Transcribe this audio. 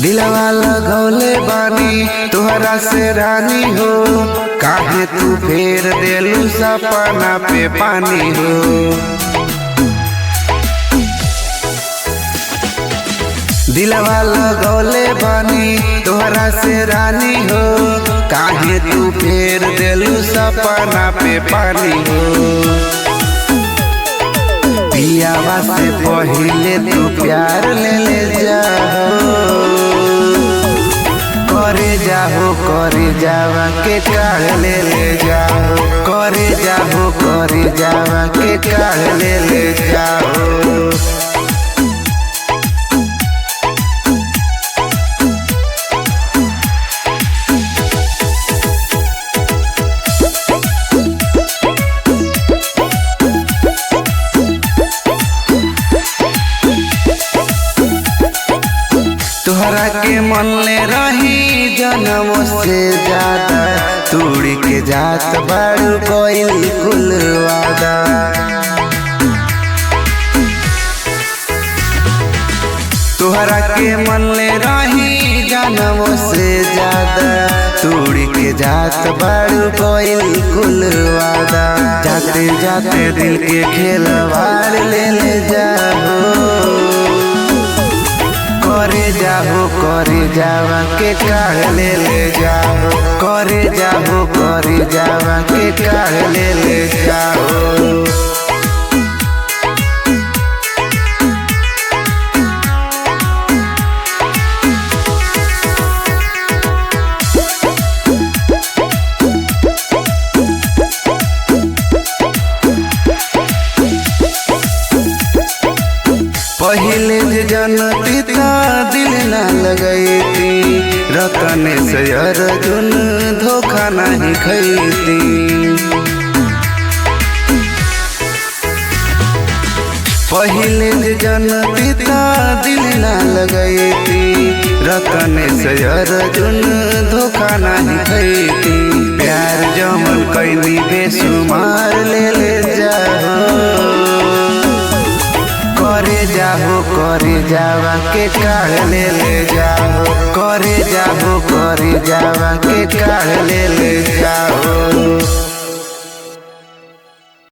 दिलवा लगौले बानी तुहरा से रानी हो, काहे तू फेर देलू सपना पे पानी हो। दिलवा लगौले बानी तुहरा से रानी हो, काहे तू फेर देलू सपना पे पानी हो। पियावा से पहिले तू प्यार ले जाओ, करे जावा के काढ़ ले जाओ, करे जावा के काढ़ ले जाओ। तोहरा के मन ले रही जन्म से ज्यादा, तोड़ के जात बारू कोई कुल वादा। तोहरा के मन ले रही जन्म से ज्यादा, तोड़ के जात बारू कोई कुल वादा। जाते जाते दिल के खिलवाड़ ले जाओ, करे जावा के काढ़ ले जाओ, करे जावा के काढ़ ले जाओ। पहिले जे जनती ता दिल न लगैती, रतन से अर्जुन धोखा नहीं खैती। पहिले जे जनती ता दिल न लगैती, रतन से अर्जुन धोखा नहीं खैती। प्यार जमन कैली बेसुमार ले जाओ, करे जावा के काढ़ ले जाओ, करे जावा के काढ़ ले जाओ।